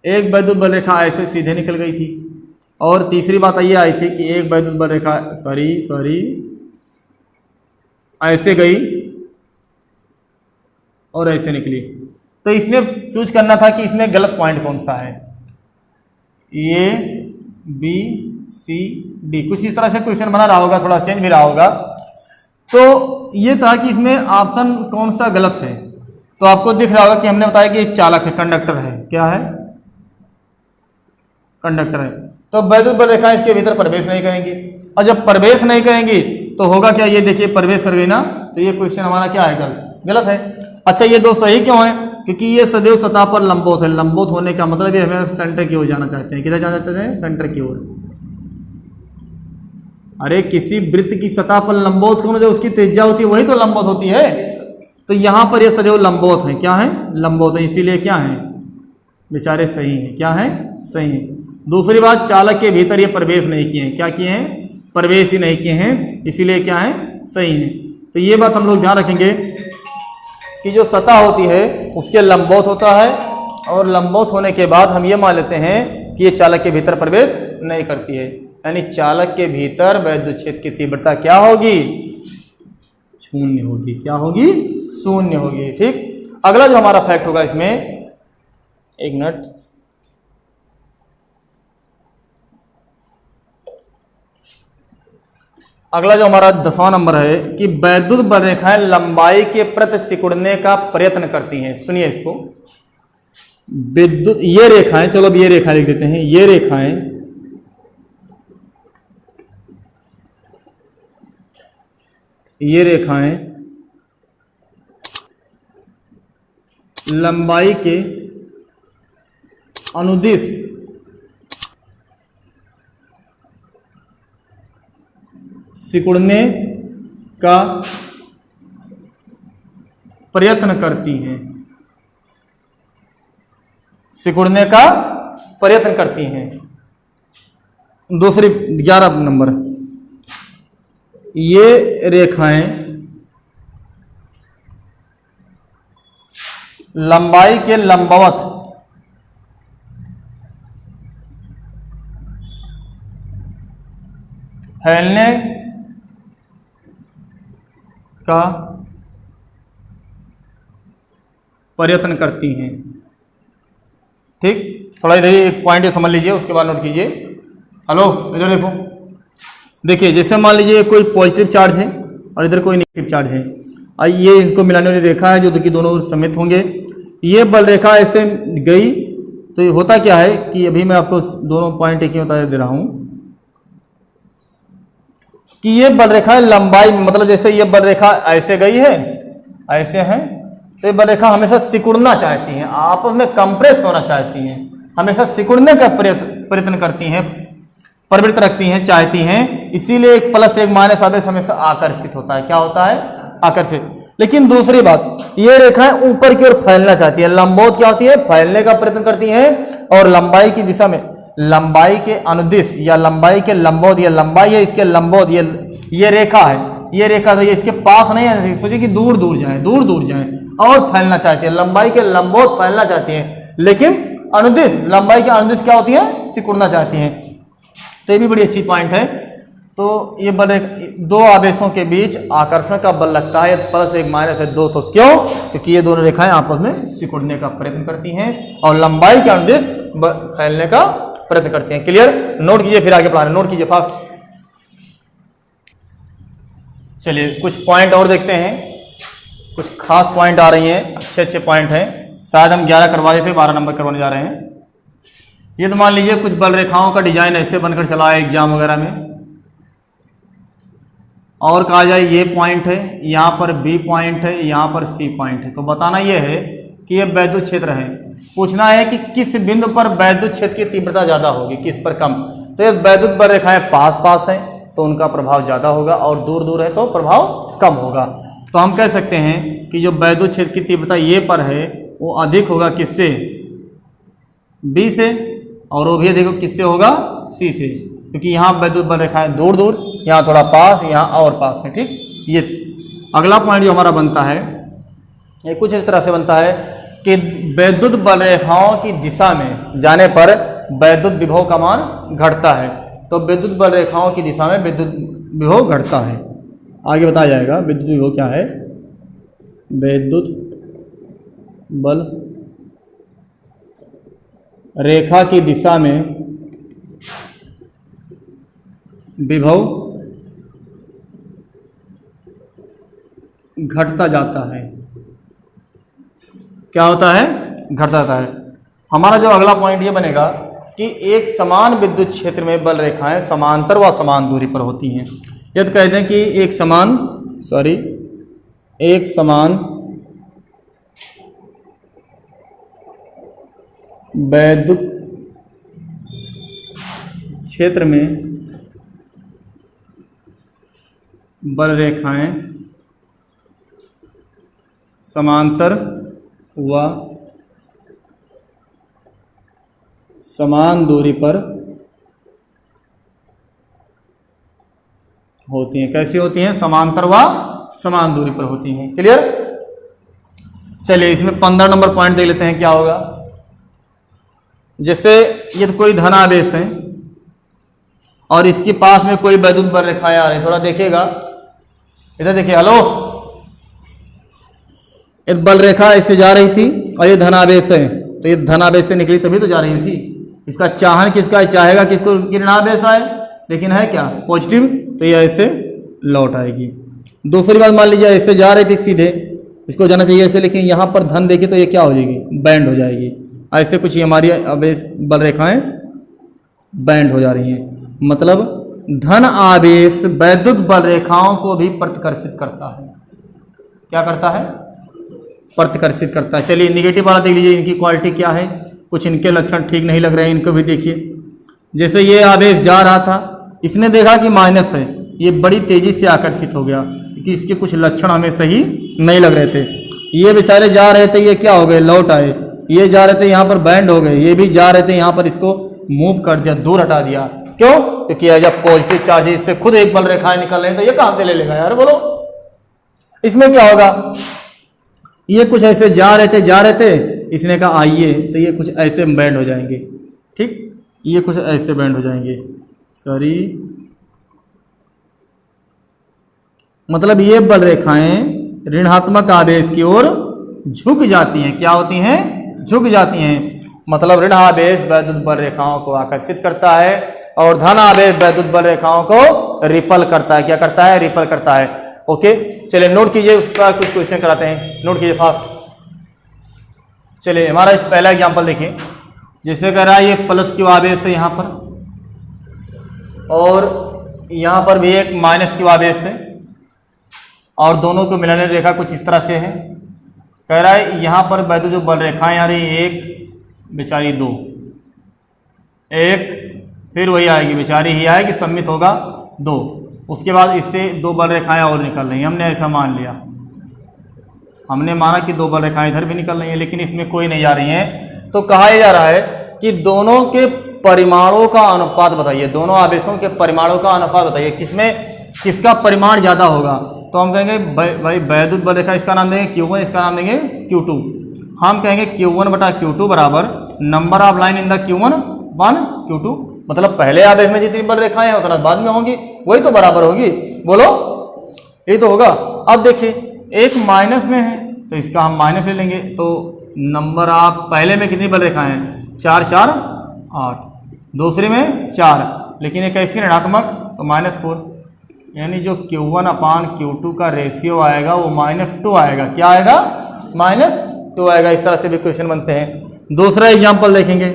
एक वैद्युत बल रेखा ऐसे सीधे निकल गई थी। और तीसरी बात ये आई थी कि एक वैद्युत बल रेखा ऐसे गई और ऐसे निकली। तो इसमें चूज करना था कि इसमें गलत पॉइंट कौन सा है। ए बी सी डी, कुछ इस तरह से क्वेश्चन बना रहा होगा, थोड़ा चेंज भी रहा होगा। तो ये था कि इसमें ऑप्शन कौन सा गलत है। तो आपको दिख रहा होगा कि हमने बताया कि चालक है, कंडक्टर है। क्या है? कंडक्टर है। तो वैद्युत बल रेखा इसके भीतर प्रवेश नहीं करेंगी, और जब प्रवेश नहीं करेंगी तो होगा क्या, ये देखिए प्रवेश कर गई ना, तो ये क्वेश्चन हमारा क्या है, गलत है। अच्छा, ये दो सही क्यों है? क्योंकि ये सदैव सतह पर लंबवत है। लंबवत होने का मतलब ये हमें सेंटर की ओर जाना चाहते हैं। किधर जाना चाहते हैं? सेंटर की ओर। अरे किसी वृत्त की सतह पर लंबवत होने जो उसकी त्रिज्या होती है वही तो लंबवत होती है। तो यहां पर ये सदैव लंबवत है। क्या है? लंबवत है, इसीलिए क्या है बेचारे सही है। क्या है? सही है। दूसरी बात, चालक के भीतर ये प्रवेश नहीं किए हैं। क्या किए हैं? प्रवेश ही नहीं किए हैं, इसीलिए क्या है? सही है। तो ये बात हम लोग ध्यान रखेंगे कि जो सतह होती है उसके लंबवत होता है, और लंबवत होने के बाद हम ये मान लेते हैं कि ये चालक के भीतर प्रवेश नहीं करती है। यानी चालक के भीतर वैद्युत क्षेत्र की तीव्रता क्या होगी? शून्य होगी। क्या होगी? शून्य होगी। ठीक, अगला जो हमारा फैक्ट होगा इसमें, एक मिनट, अगला जो हमारा 10वां नंबर है कि वैद्युत बल रेखाएं लंबाई के प्रति सिकुड़ने का प्रयत्न करती हैं। सुनिए इसको, विद्युत ये रेखाएं, चलो अब ये रेखाएं लिख देते हैं। ये रेखाएं लंबाई के अनुदिश सिकुड़ने का प्रयत्न करती हैं। सिकुड़ने का प्रयत्न करती हैं। दूसरी 11 नंबर, ये रेखाएं लंबाई के लंबवत फैलने का प्रयत्न करती हैं। ठीक, थोड़ा इधर एक पॉइंट समझ लीजिए, उसके बाद नोट कीजिए। हेलो, इधर देखो, देखिए जैसे मान लीजिए कोई पॉजिटिव चार्ज है और इधर कोई नेगेटिव चार्ज है, और ये इनको मिलाने वाली रेखा है जो कि दोनों समित होंगे। ये बल रेखा ऐसे गई तो ये होता क्या है कि अभी मैं आपको दोनों पॉइंट एक ही बता दे रहा हूं कि ये बल रेखा लंबाई, मतलब जैसे ये बल रेखा ऐसे गई है, ऐसे है, तो ये बल रेखा हमेशा सिकुड़ना चाहती हैं, आपस में कंप्रेस होना चाहती हैं, हमेशा सिकुड़ने का प्रयत्न करती हैं, प्रवृत्त रखती हैं, चाहती हैं। इसीलिए एक प्लस एक माइनस आवेश हमेशा आकर्षित होता है। क्या होता है? आकर्षित। लेकिन दूसरी बात, ये रेखाएं ऊपर की ओर फैलना चाहती है। लंबवत क्या होती है? फैलने का प्रयत्न करती हैं, और लंबाई की दिशा में, लंबाई के अनुदिश या लंबाई के लंबवत, ये लंबाई है इसके लंबवत, ये रेखा है, ये रेखा तो ये इसके पास नहीं है, सोचिए कि दूर दूर जाए, दूर दूर जाए और फैलना चाहती है। लंबाई के लंबवत फैलना चाहती है, लेकिन अनुदिश, लंबाई के अनुदिश क्या होती है? सिकुड़ना चाहती हैं। तो ये भी बड़ी अच्छी पॉइंट है। तो ये बल दो आवेशों के बीच आकर्षण का बल लगता है, प्लस एक माइनस है दो। तो क्यों? क्योंकि ये दोनों रेखाएं आपस में सिकुड़ने का प्रयत्न करती हैं और लंबाई के अनुदिश फैलने का प्रयत्न करती हैं। क्लियर? नोट कीजिए, फिर आगे पढ़ाने, नोट कीजिए फास्ट। चलिए कुछ पॉइंट और देखते हैं, कुछ खास पॉइंट आ रही हैं, अच्छे अच्छे पॉइंट हैं। शायद हम 11 करवाए थे, 12 नंबर करवाने जा रहे हैं। ये तो मान लीजिए कुछ बल रेखाओं का डिजाइन ऐसे बनकर चला है एग्जाम वगैरह में, और कहा जाए ये पॉइंट है, यहाँ पर बी पॉइंट है, यहाँ पर सी पॉइंट है। तो बताना ये है कि ये वैद्युत क्षेत्र है। पूछना है कि किस बिंदु पर वैद्युत क्षेत्र की तीव्रता ज़्यादा होगी, किस पर कम। तो ये वैद्युत बल रेखाएं पास पास हैं तो उनका प्रभाव ज़्यादा होगा, और दूर दूर है तो प्रभाव कम होगा। तो हम कह सकते हैं कि जो वैद्युत क्षेत्र की तीव्रता ये पर है वो अधिक होगा किससे? बी से। और वो भी देखो किससे होगा, सी से, क्योंकि यहाँ वैद्युत बल रेखाएं दूर दूर, यहाँ थोड़ा पास, यहाँ और पास है। ठीक, ये अगला पॉइंट जो हमारा बनता है ये कुछ इस तरह से बनता है कि वैद्युत बल रेखाओं की दिशा में जाने पर वैद्युत विभव का मान घटता है। तो विद्युत बल रेखाओं की दिशा में विद्युत विभव घटता है। आगे बताया जाएगा विद्युत विभव क्या है। विद्युत बल रेखा की दिशा में विभव घटता जाता है। क्या होता है, घटता जाता है। हमारा जो अगला पॉइंट ये बनेगा कि एक समान विद्युत क्षेत्र में बल रेखाएं समांतर व समान दूरी पर होती हैं। यदि कहते हैं कि एक समान वैद्युत क्षेत्र में बल रेखाएं समांतर व समान दूरी पर होती हैं। कैसी होती हैं, समांतर व समान दूरी पर होती हैं। क्लियर। चलिए इसमें 15 नंबर पॉइंट देख लेते हैं क्या होगा। जैसे ये तो कोई धन आवेश है और इसके पास में कोई वैद्युत बल रेखाएं आ रही, थोड़ा देखिएगा इधर देखिए। हेलो, एक बल रेखा ऐसे जा रही थी और ये धनावेश है, तो ये धनावेश से निकली तभी तो जा रही थी। इसका चाहन किसका है, चाहेगा किसको ऋणावेश आए, लेकिन है क्या पॉजिटिव, तो ये ऐसे लौट आएगी। दूसरी बात मान लीजिए ऐसे जा रही थी सीधे, इसको जाना चाहिए ऐसे, लेकिन यहाँ पर धन देखिए तो ये क्या हो जाएगी, बैंड हो जाएगी। ऐसे कुछ ये हमारी आवेश बल रेखाएं बैंड हो जा रही हैं। मतलब धन आवेश वैद्युत बल रेखाओं को भी प्रतिकर्षित करता है। क्या करता है, प्रतिकर्षित करता है। चलिए निगेटिव वाला देख लीजिए, इनकी क्वालिटी क्या है। कुछ इनके लक्षण ठीक नहीं लग रहे हैं, इनको भी देखिए। जैसे ये आवेश जा रहा था, इसने देखा कि माइनस है, ये बड़ी तेजी से आकर्षित हो गया क्योंकि इसके कुछ लक्षण हमें सही नहीं लग रहे थे। ये बेचारे जा रहे थे, ये क्या हो गए, लौट आए। ये जा रहे थे, यहाँ पर बैंड हो गए। ये भी जा रहे थे, यहाँ पर इसको मूव कर दिया, दूर हटा दिया। क्यों, क्योंकि जब पॉजिटिव चार्ज इससे खुद एक बल रेखाएं निकल रही हैं, तो ये कहां से ले लेगा यार, बोलो। इसमें क्या होगा, ये कुछ ऐसे जा रहे थे, इसने कहा आइए, तो ये कुछ ऐसे बैंड हो जाएंगे। ठीक, ये कुछ ऐसे बैंड हो जाएंगे। सॉरी, मतलब ये बल रेखाएं ऋणात्मक आवेश की ओर झुक जाती हैं। क्या होती हैं, झुक जाती हैं। मतलब ऋण आवेश वैद्युत बल रेखाओं को आकर्षित करता है और धन आवेश वैद्युत बल रेखाओं को रिपल करता है। क्या करता है, रिपल करता है। ओके, चलिए नोट कीजिए, उस पर कुछ क्वेश्चन कराते हैं, नोट कीजिए फास्ट। चलिए हमारा इस पहला एग्जांपल देखिए। जैसे कह रहा है ये प्लस क्यू आवेश है यहाँ पर, और यहाँ पर भी एक माइनस क्यू आवेश है, और दोनों को मिलाने रेखा कुछ इस तरह से है। कह रहा है यहाँ पर वैद्युत जो बल रेखाएं आ रही, एक बेचारी, दो, एक, फिर वही आएगी बेचारी ही आएगी, सम्मित होगा दो। उसके बाद इससे दो बल रेखाएं और निकल रही हैं। हमने ऐसा मान लिया, हमने माना कि दो बल रेखाएं इधर भी निकल रही हैं, लेकिन इसमें कोई नहीं आ रही हैं। तो कहा जा रहा है कि दोनों के परिमाणों का अनुपात बताइए, दोनों आवेशों के परिमाणों का अनुपात बताइए, किसमें किसका परिमाण ज़्यादा होगा। तो हम कहेंगे भाई वैद्युत बल रेखा, इसका नाम देंगे Q1, इसका नाम देंगे Q2। हम कहेंगे Q1 बटा Q2 बराबर number of line in the Q1 1 Q2। मतलब पहले आवेश में जितनी बल रेखाएं हैं उतना बाद में होंगी, वही तो बराबर होगी, बोलो, यही तो होगा। अब देखिए एक माइनस में है तो इसका हम माइनस ले लेंगे, तो नंबर ऑफ पहले में कितनी बल रेखाएं हैं, 4 4 8, दूसरे में 4, लेकिन एक ऐसी ऋणात्मक तो -4, यानी जो Q1 अपान Q2 का रेशियो आएगा वो -2 आएगा। क्या आएगा, -2 आएगा। इस तरह से भी क्वेश्चन बनते हैं। दूसरा एग्जांपल देखेंगे,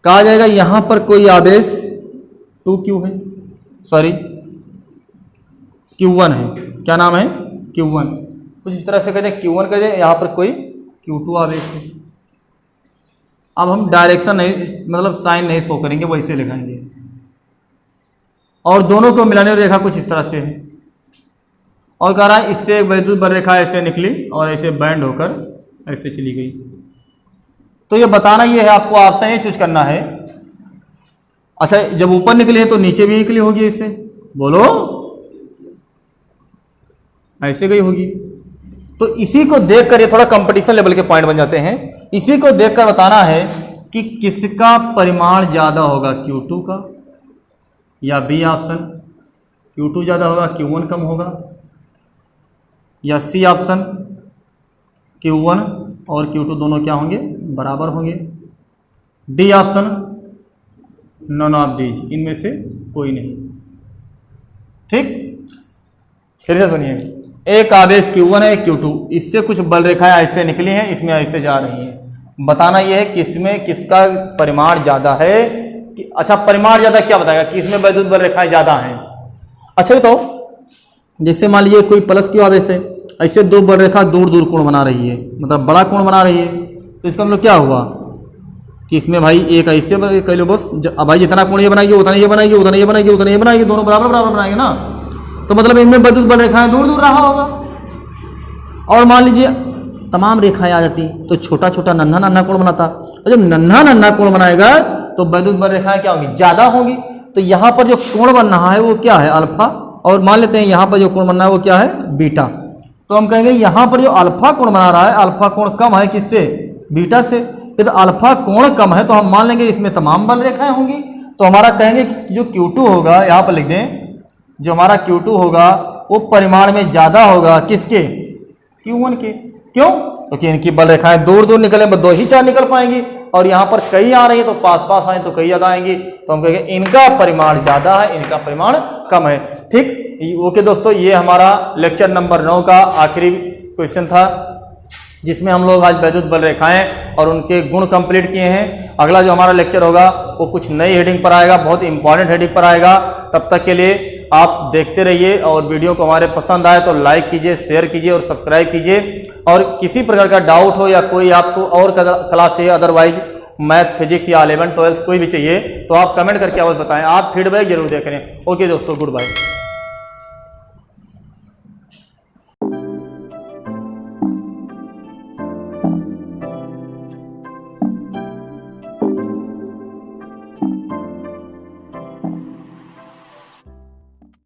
कहा जाएगा यहां पर कोई आवेश 2Q है, सॉरी Q1 है। क्या नाम है, Q1। कुछ इस तरह से कहते हैं Q1 कहते हैं, यहां पर कोई Q2 आवेश है। अब हम डायरेक्शन नहीं, मतलब साइन नहीं शो करेंगे, वैसे लिखाएंगे। और दोनों को मिलाने वाली रेखा कुछ इस तरह से है, और कह रहा है इससे एक वैद्युत बल रेखा ऐसे निकली और ऐसे बैंड होकर ऐसे चली गई। तो ये बताना ये है आपको, ऑप्शन ये चूज करना है। अच्छा, जब ऊपर निकली है तो नीचे भी निकली होगी, इससे बोलो ऐसे गई होगी। तो इसी को देखकर ये थोड़ा कंपटीशन लेवल के पॉइंट बन जाते हैं। इसी को देखकर बताना है कि किसका परिमाण ज्यादा होगा, Q2 का या बी ऑप्शन Q2 ज्यादा होगा Q1 कम होगा, या सी ऑप्शन Q1 और Q2 दोनों क्या होंगे, बराबर होंगे, D option none of these, इनमें से कोई नहीं। ठीक, फिर से सुनिए, एक आवेश Q1 है, Q2, इससे कुछ बल रेखाएं ऐसे निकली हैं, इसमें ऐसे जा रही हैं। बताना यह है किसमें किसका परिमाण ज्यादा है। अच्छा, परिमाण ज्यादा क्या बताएगा कि इसमें वैद्युत बल रेखाएं ज्यादा हैं। अच्छा बताओ, जैसे मान लीजिए कोई प्लस क्यू आवेश है, ऐसे दो बल रेखा दूर दूर कोण बना रही है, मतलब बड़ा कोण बना रही है, तो इसका मतलब क्या हुआ कि इसमें भाई एक ऐसे कह लो बस, अब भाई जितना कोण ये बनाएगी उतना ये बनाएगी, उतना ये बनाएगी, उतना ये बनाएगी, दोनों बराबर बराबर बनाएंगे ना, तो मतलब इनमें वैद्युत बल रेखाएं दूर दूर रहा होगा। और मान लीजिए तमाम रेखाएं आ जाती तो छोटा छोटा नन्हा नन्हा कोण बनाता, और जब नन्हा नन्हा कोण बनाएगा तो वैद्युत बल रेखाएं क्या होंगी, ज्यादा होंगी। तो यहाँ पर जो कोण बन रहा है वो क्या है, अल्फा, और मान लेते हैं यहाँ पर जो कोण बन रहा है वो क्या है, बीटा। तो हम कहेंगे यहाँ पर जो अल्फा कोण बना रहा है, अल्फा कोण कम है किससे, बीटा से। यदि अल्फा कोण कम है तो हम मान लेंगे इसमें तमाम बल रेखाएं होंगी। तो हमारा कहेंगे कि जो Q2 होगा, यहाँ पर लिख दें, जो हमारा Q2 होगा वो परिमाण में ज्यादा होगा किसके, Q1 के। क्यों, क्योंकि इनकी बल रेखाएं दूर दूर निकले, दो ही चार निकल पाएंगी, और यहाँ पर कई आ रही है तो पास पास आए तो कई ज्यादा आएंगी। तो हम कहेंगे इनका परिमाण ज्यादा है, इनका परिमाण कम है। ठीक, ओके दोस्तों, ये हमारा लेक्चर नंबर 9 का आखिरी क्वेश्चन था, जिसमें हम लोग आज वैद्युत बल रेखाएं और उनके गुण कंप्लीट किए हैं। अगला जो हमारा लेक्चर होगा वो कुछ नई हेडिंग पर आएगा, बहुत इंपॉर्टेंट हेडिंग पर आएगा। तब तक के लिए आप देखते रहिए, और वीडियो को हमारे पसंद आए तो लाइक कीजिए, शेयर कीजिए और सब्सक्राइब कीजिए। और किसी प्रकार का डाउट हो या कोई आपको और क्लास चाहिए, अदरवाइज मैथ, फिजिक्स या 11, 12 कोई भी चाहिए, तो आप कमेंट करके अवश्य बताएं। आप फीडबैक जरूर दें करें। ओके दोस्तों, गुड बाय।